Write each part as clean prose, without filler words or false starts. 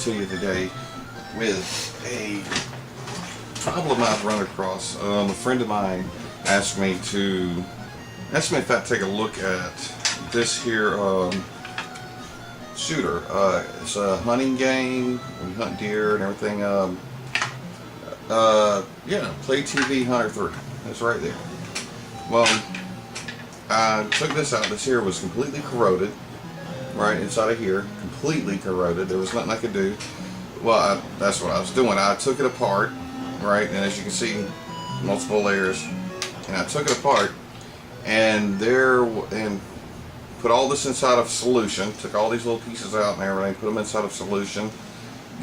to you today with a problem I've run across. A friend of mine asked me if I'd take a look at this here shooter. It's a hunting game. We hunt deer and everything. Yeah, Play TV Hunter 3. That's right there. Well, I took this out. This here was completely corroded. Right inside of here, completely corroded. There was nothing I could do. Well, that's what I was doing. I took it apart, right, and as you can see, multiple layers. And I took it apart, and put all this inside of solution. Took all these little pieces out and everything, put them inside of solution,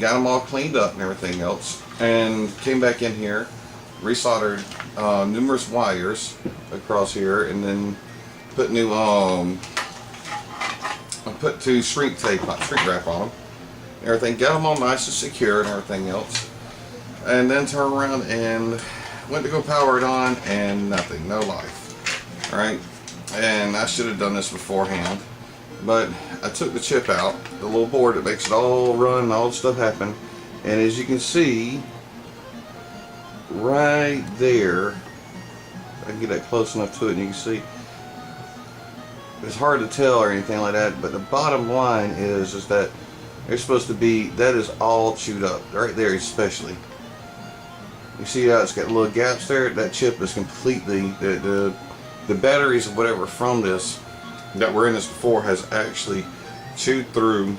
got them all cleaned up and everything else, and came back in here, resoldered numerous wires across here, and then put new put two shrink wrap on them. Everything, got them all nice and secure and everything else, and then turned around and went to go power it on, and nothing, no life. All right, and I should have done this beforehand, but I took the chip out, the little board that makes it all run and all the stuff happen, and as you can see right there, I can get that close enough to it and you can see it's hard to tell or anything like that, but the bottom line is that they're supposed to be, that is all chewed up right there, especially. You see how it's got little gaps there? That chip is completely, the batteries or whatever from this that were in this before has actually chewed through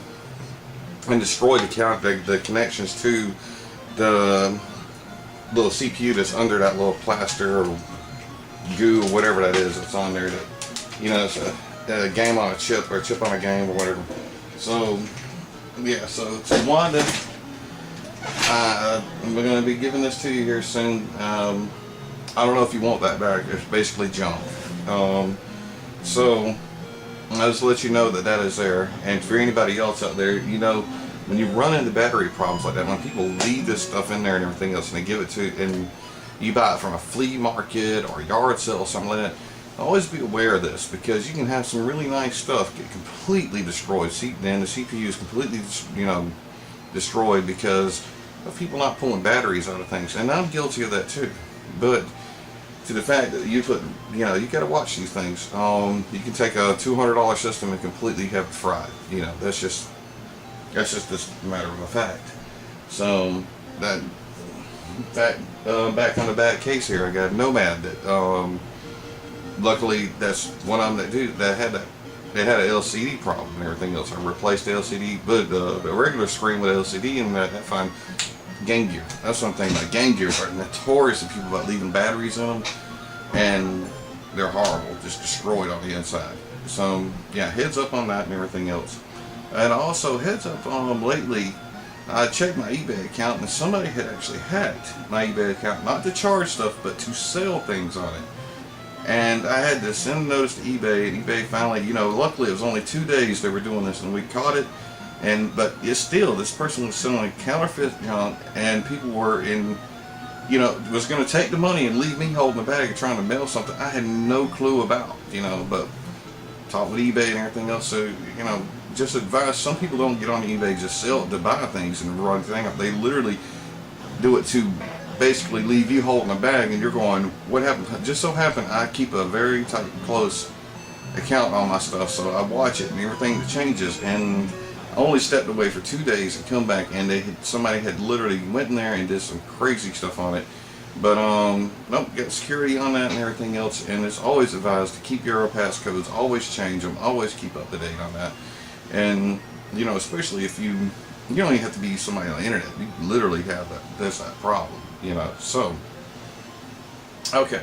and destroyed the connections to the little CPU that's under that little plaster or goo or whatever that is that's on there. That, you know, it's a game on a chip or a chip on a game or whatever. So yeah, so it's one that I'm going to be giving this to you here soon. I don't know if you want that back. It's basically junk. So I'll just let you know that that is there. And for anybody else out there, you know, when you run into battery problems like that, when people leave this stuff in there and everything else, and they give it to, and you buy it from a flea market or a yard sale or something like that, always be aware of this, because you can have some really nice stuff get completely destroyed. Then the CPU is completely, you know, destroyed because of people not pulling batteries out of things. And I'm guilty of that too. But to the fact that you put, you know, you got to watch these things. You can take a $200 system and completely have it fried. You know, that's just a matter of a fact. So that back on the bad case here, I got Nomad that luckily that's one of them that had an LCD problem and everything else. I replaced the LCD, but the regular screen with LCD, and that fine. Game Gear. That's what I'm thinking about. Game Gears are notorious to people about leaving batteries in them, and they're horrible, just destroyed on the inside. So yeah, heads up on that and everything else. And also heads up lately, I checked my eBay account and somebody had actually hacked my eBay account, not to charge stuff, but to sell things on it. And I had to send a notice to eBay, and eBay finally, you know, luckily it was only 2 days they were doing this, and we caught it. But it's still, this person was selling counterfeit junk, and people were was going to take the money and leave me holding a bag and trying to mail something I had no clue about, you know, but talked with eBay and everything else. So, you know, just advise, some people don't get on eBay just sell to buy things and the wrong thing. They literally do it to basically leave you holding a bag, and you're going, what happened? Just so happened I keep a very tight, close account on my stuff, so I watch it and everything that changes. And I only stepped away for 2 days and come back, and somebody had literally went in there and did some crazy stuff on it. But nope, got security on that and everything else. And it's always advised to keep your passcodes, always change them, always keep up to date on that. And you know, especially if you don't even have to be somebody on the internet. You literally have that problem, you know. So okay,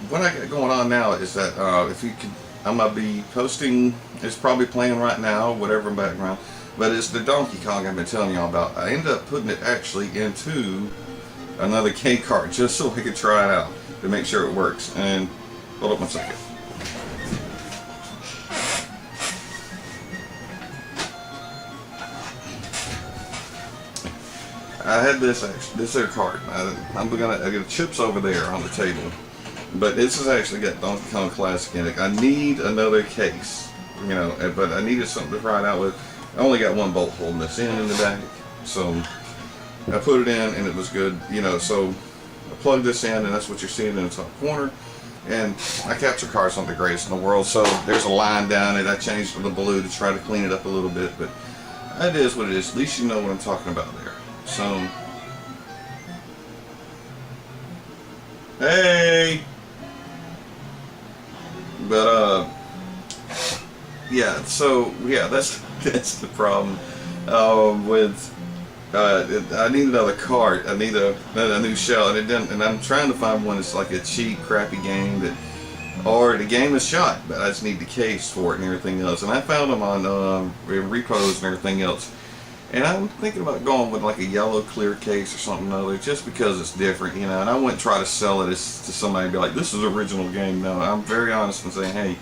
what I got going on now is that if you could, I'm gonna be posting. It's probably playing right now, whatever in the background. But it's the Donkey Kong I've been telling y'all about. I ended up putting it actually into another K cart just so I could try it out to make sure it works. And hold up one second. I had this other cart. I got chips over there on the table, but this has actually got Donkey Kong Classic in it. I need another case, you know, but I needed something to try it out with. I only got one bolt holding this in the back, so I put it in and it was good, you know. So I plugged this in, and that's what you're seeing in the top corner. And I capture cars not the greatest in the world, so there's a line down it. I changed to the blue to try to clean it up a little bit, but that is what it is. At least you know what I'm talking about there. So, hey, but yeah. So yeah, that's the problem with. I need another cart. I need a new shell, and it didn't. And I'm trying to find one that's like a cheap, crappy game that, or the game is shot, but I just need the case for it and everything else. And I found them on repos and everything else. And I'm thinking about going with like a yellow clear case or something other, just because it's different, you know. And I wouldn't try to sell it to somebody and be like, "This is the original game." No, I'm very honest in saying, "Hey,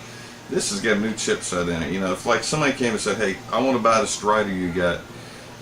this has got a new chipset in it." You know, if like somebody came and said, "Hey, I want to buy the Strider you got,"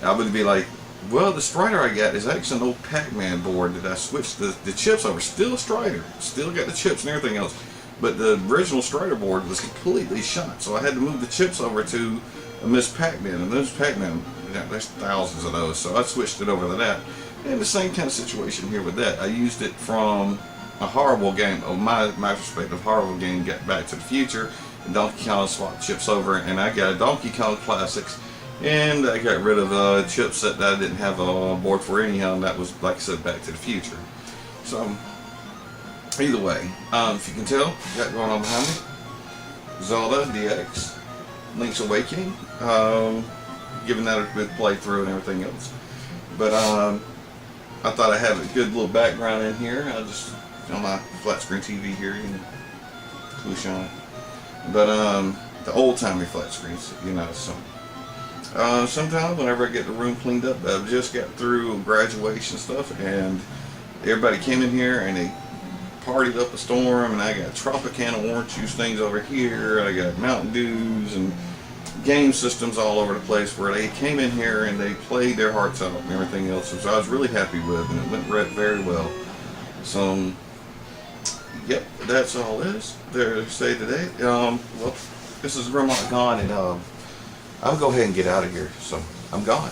I would be like, well, the Strider I got is actually an old Pac-Man board that I switched the chips over. Still a Strider, still got the chips and everything else, but the original Strider board was completely shot, so I had to move the chips over to a Miss Pac-Man, and Miss Pac-Man, there's thousands of those, so I switched it over to that. And the same kind of situation here with that. I used it from a horrible game, my perspective, horrible game, Get Back to the Future, and Donkey Kong swapped chips over, and I got a Donkey Kong Classics. And I got rid of a chipset that I didn't have a board for anyhow, and that was, like I said, Back to the Future. So, either way, if you can tell, got going on behind me, Zelda DX, Link's Awakening, giving that a good playthrough and everything else. But I thought I'd have a good little background in here. I just, on my flat screen TV here, you know, push on it. But the old-timey flat screens, you know, so. Sometimes whenever I get the room cleaned up, I've just got through graduation stuff, and everybody came in here and they partied up a storm, and I got Tropicana orange juice things over here, I got Mountain Dews and game systems all over the place where they came in here and they played their hearts out and everything else, which I was really happy with, and it went very well. So, yep, that's all there to say today. Well, this is Grandma Gone, and I'll go ahead and get out of here, so I'm gone.